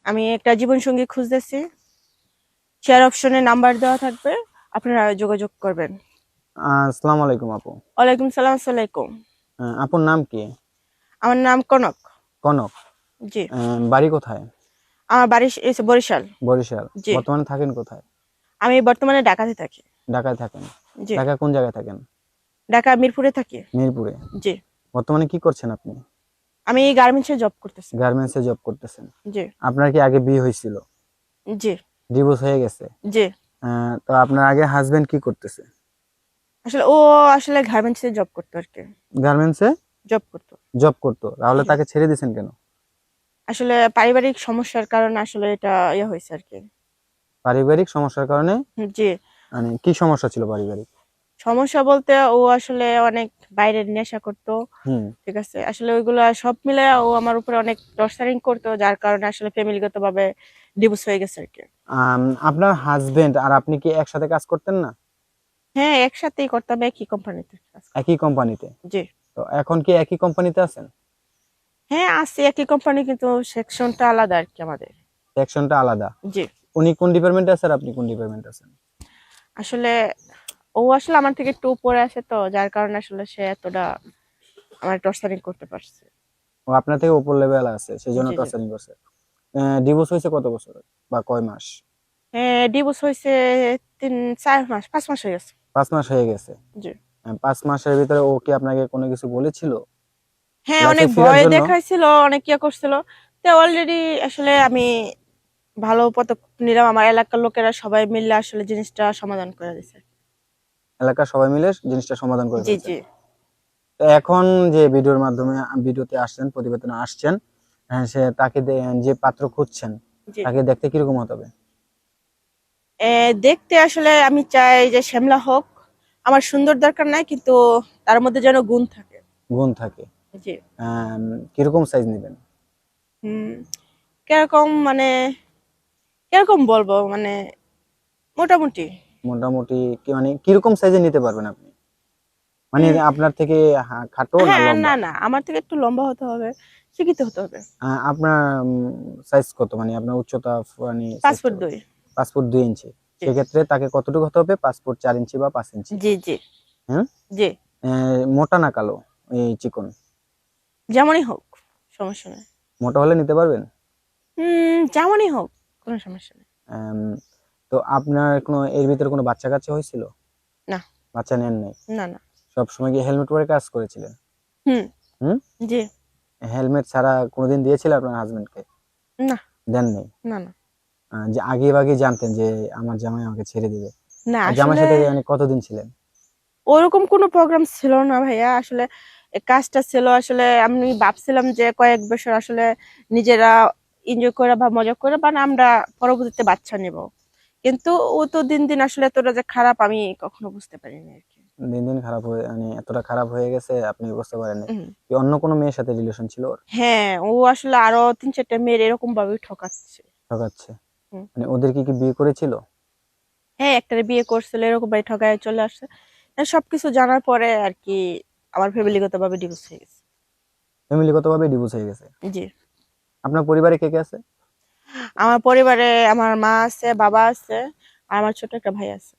আমি একটা জীবনসঙ্গী খুঁজতেছি। শেয়ার অপশনে নাম্বার দেওয়া থাকবে, আপনারা যোগাযোগ করবেন। আসসালামু আলাইকুম আপু। ওয়ালাইকুম সালাম, আসসালামু আলাইকুম। আপুর নাম কি? আমার নাম কনক। কনক। জি। বাড়ি কোথায়? আমার বাড়ি বরিশাল। বরিশাল। জি। বর্তমানে থাকেন কোথায়? আমি বর্তমানে ঢাকাতে থাকি। ঢাকায় থাকেন? জি। ঢাকা কোন জায়গায় থাকেন? ঢাকা মিরপুরে থাকি। মিরপুরে। জি। বর্তমানে কি করছেন আপনি? আমি গার্মেন্টসে জব করতেছি। গার্মেন্টসে জব করতেছেন। জি। আপনার কি আগে বিয়ে হয়েছিল? জি। ডিভোর্স হয়ে গেছে? জি। তো আপনার আগে হাজবেন্ড কি করতেছে? আসলে ও আসলে গার্মেন্টসে জব করতো আর কি। গার্মেন্টসে জব করতো। জব করতো, তাহলে জি। তাকে ছেড়ে দিয়েছেন কেন? আসলে পারিবারিক সমস্যার কারণে আসলে এটা হয়েছে আর কি। পারিবারিক সমস্যার কারণে? জি। মানে কি সমস্যা ছিল পারিবারিক? সমস্যা বলতে ও আসলে অনেক বাইরের নেশা করতো। হুম। ঠিক আছে, আসলে ওইগুলা সব মিলে ও আমার উপরে অনেক টর্চারিং করতো, যার কারণে আসলে ফ্যামিলিগত ভাবে ডিভোর্স হয়ে গেছে আর কি। আপনার হাজবেন্ড আর আপনি কি একসাথে কাজ করতেন না? হ্যাঁ, একসাথেই করতাম, একই কোম্পানিতে কাজ করতাম। একই কোম্পানিতে? জি। তো এখন কি একই কোম্পানিতে আছেন? হ্যাঁ, আছি একই কোম্পানি, কিন্তু সেকশনটা আলাদা আর কি আমাদের। সেকশনটা আলাদা। জি। উনি কোন ডিপার্টমেন্টে আছে আর আপনি কোন ডিপার্টমেন্টে আছেন? আসলে ও আসলে আমার থেকে একটু উপরে আছে, তো যার কারণে আসলে সে এতটা আমার টর্চারিং করতে পারছে। ও আপনার থেকে উপর লেভেল আছে, সেজন্য জি। জি। টর্চারিং করছে। ডিভোর্স হয়েছে কত বছর বা কয় মাস? হ্যাঁ, ডিভোর্স হয়েছে 3-4 মাস, 5 মাস হয়ে গেছে। 5 মাস হয়ে গেছে। জি। 5 মাসের ভিতরে ও কি আপনাকে কোনো কিছু বলেছিল হ্যাঁ, লাইফে অনেক ফেরার ভয় জন্য? দেখাইছিল, অনেক ইয়ে করছিল। তো অলরেডি আসলে আমি ভালো পদক্ষেপ নিলাম, আমার এলাকার লোকেরা সবাই মিলে আসলে জিনিসটা সমাধান করে দিছে। এলাকার সবাই মিলে জিনিসটা সমাধান করে জি। ফেলছেন। জি। তো এখন যে ভিডিওর মাধ্যমে ভিডিওতে আসছেন, প্রতিবেদনে আসছেন, সে তাকে যে পাত্র খুঁজছেন জি। তাকে দেখতে কিরকম হতে হবে? দেখতে আসলে আমি চাই যে শ্যামলা হোক। আমার সুন্দর দরকার নাই, কিন্তু তার মধ্যে যেন গুণ থাকে। গুণ থাকে। জি। কিরকম সাইজ নেবেন? হুম। কিরকম মানে, কিরকম বলবো মানে, মোটামুটি। মোটামুটি কি মানে কিরকম সাইজে নিতে পারবেন আপনি? মানে উম, আপনার থেকে খাটো না হ্যাঁ, না লম্বা? না, আমার থেকে একটু লম্বা হতে হবে, শিক্ষিত হতে হবে। আপনার সাইজ কত, মানে আপনার উচ্চতা, মানে 5 ফুট size টা কত? 2। 5 ফুট 2 ইঞ্চি। জি। সেক্ষেত্রে তাকে কতটুকু হতে হবে? 5 ফুট 4 ইঞ্চি বা 5 ইঞ্চি। জি। জি। হ্যাঁ। জি। মোটা না কালো, এই চিকন? যেমনই হোক, সমস্যা নেই। মোটা হলে নিতে পারবেন? যেমনই হোক, কোনো সমস্যা নেই। আম, তো আপনার কোনো এর ভিতরে কোনো বাচ্চা কাচ্চা হয়েছিল? না। বাচ্চা নেন নাই? না। না। সব সময় কি হেলমেট পরে কাজ করেছিলেন? হুম। হুম। জি। হেলমেট ছাড়া কোনোদিন দিয়েছিলেন আপনার হাজবেন্ডকে? না। দেন নাই? না। না। যে আগে ভাগে জানতেন যে আমার জামাই আমাকে ছেড়ে দিবে? না, আর জামাইয়ের আসলে সাথে মানে কতদিন ছিলেন? ওরকম কোনো প্রোগ্রাম ছিল না ভাইয়া, আসলে কাজটা ছিল, আসলে আমি ভাবছিলাম যে কয়েক বছর আসলে নিজেরা এনজয় করে বা মজা করে, বা আমরা পরবর্তীতে বাচ্চা নেব। কিন্তু ও তো দিন দিন আসলে এতটা যে খারাপ, আমি কখনো বুঝতে পারিনি আর কি। দিন দিন খারাপ হয়ে, মানে এতটা খারাপ হয়ে গেছে আপনি বুঝতে পারেননি? হুম। কি অন্য কোনো মেয়ের সাথে রিলেশন ছিল ওর? হ্যাঁ, ও আসলে আরো 3-4টা মেয়ের এরকম ভাবে ঠকাচ্ছে। ঠকাচ্ছে? হুম। মানে ওদেরকে কি বিয়ে করেছিল? হ্যাঁ, একটারে বিয়ে করছিল, এরকম ভাবে ঠকায় চলে আসছে। সবকিছু জানার পরে আর কি আমার ফ্যামিলিগত ভাবে ডিভোর্স হয়ে গেছে। ফ্যামিলিগত ভাবে ডিভোর্স হয়ে গেছে? জি। আপনার পরিবারে কে কে আছে? আমার পরিবারে আমার মা আছে, বাবা আছে, আর আমার ছোট একটা ভাই আছে।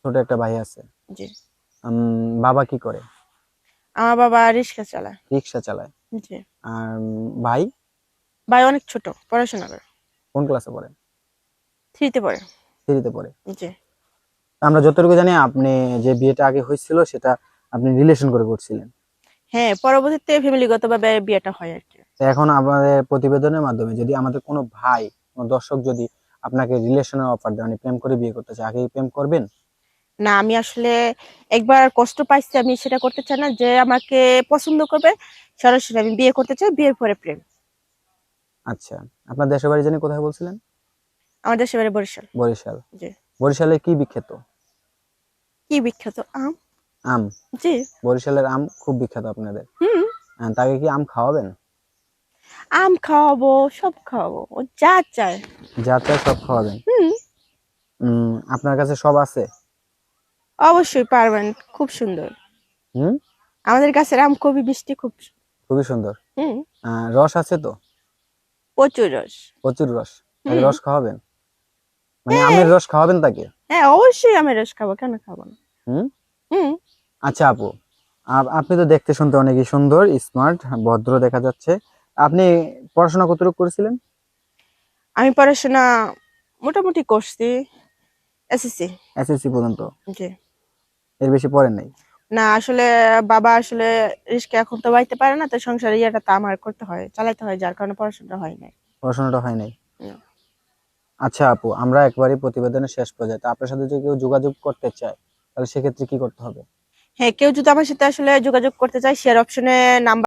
ছোট একটা ভাই আছে? জি। বাবা কি করে? আমার বাবা রিক্সা চালায়। রিক্সা চালায়? জি। আর ভাই? ভাই অনেক ছোট, পড়াশোনা করে। কোন ক্লাসে পড়ে? 3তে পড়ে। 3তে পড়ে? জি। আমরা যতটুকু জানি আপনি যে বিয়েটা আগে হয়েছিল সেটা আপনি রিলেশন করে করছিলেন। হ্যাঁ, পরবর্তীতে ফ্যামিলিগত ভাবে বিয়েটা হয় আর কি। তো এখন আমাদের প্রতিবেদনের মাধ্যমে যদি আমাদের কোনো ভাই, কোনো দর্শক যদি আপনাকে রিলেশনের অফার দেয়, মানে প্রেম করে বিয়ে করতে চায়, আগে প্রেম করবেন? না, আমি আসলে একবার কষ্ট পাইছি, আমি সেটা করতে চাই না, যে আমাকে পছন্দ করবে সরাসরি আমি বিয়ে করতে চাই, বিয়ের পরে প্রেম। আচ্ছা। আপনার দেশের বাড়ি জানি কোথায় বলছিলেন? আমার দেশের বাড়ি বরিশাল। বরিশাল। জি। বরিশালে কি বিখ্যাত? কি বিখ্যাত? আম। আম? জি। বরিশালের আম খুব বিখ্যাত আপনাদের। হুম। তাকে কি আম খাওয়াবেন? আম খাওয়াবো, সব খাওয়াবো, ও যা চায়। যা চায় সব খাওয়াবেন? হুম। আপনার কাছে সব আছে? অবশ্যই পারবেন, খুব সুন্দর। হুম। আমাদের গাছের আম খুবই মিষ্টি, খুব খুবই সুন্দর। হুম। রস আছে তো? প্রচুর রস। প্রচুর রস? তাকে হুম। রস খাওয়াবেন, মানে আমের রস খাওয়াবেন তাকে? হ্যাঁ, অবশ্যই আমি রস খাবো, কেন খাবো না? হুম। হুম। আচ্ছা আপু, আপনি তো দেখতে শুনতে অনেকই সুন্দর, স্মার্ট, ভদ্র দেখা যাচ্ছে। আপনি পড়াশোনা কতটুকু করেছিলেন? আমি পড়াশোনা মোটামুটি করছি, এসএসসি। এসএসসি পর্যন্ত? জি। এর বেশি পড়েন নাই? না আসলে বাবা আসলে রিস্কে এখন তো বাইতে পারে না, তো সংসারের ইয়েটা তো আমার করতে হয়, চালাতে হয়, যার কারণে পড়াশোনা হয় নাই। পড়াশোনাটা হয় নাই? না। আচ্ছা আপু, আমরা একবারই প্রতিবেদনের শেষ পর্যায়ে, তো আপনার সাথে যদি কেউ যোগাযোগ করতে চায় তাহলে সেক্ষেত্রে কি করতে হবে? হ্যাঁ, কেউ যদি আমার সাথে আসলে যোগাযোগ করতে চায়, শেয়ার অপশনে নাম্বার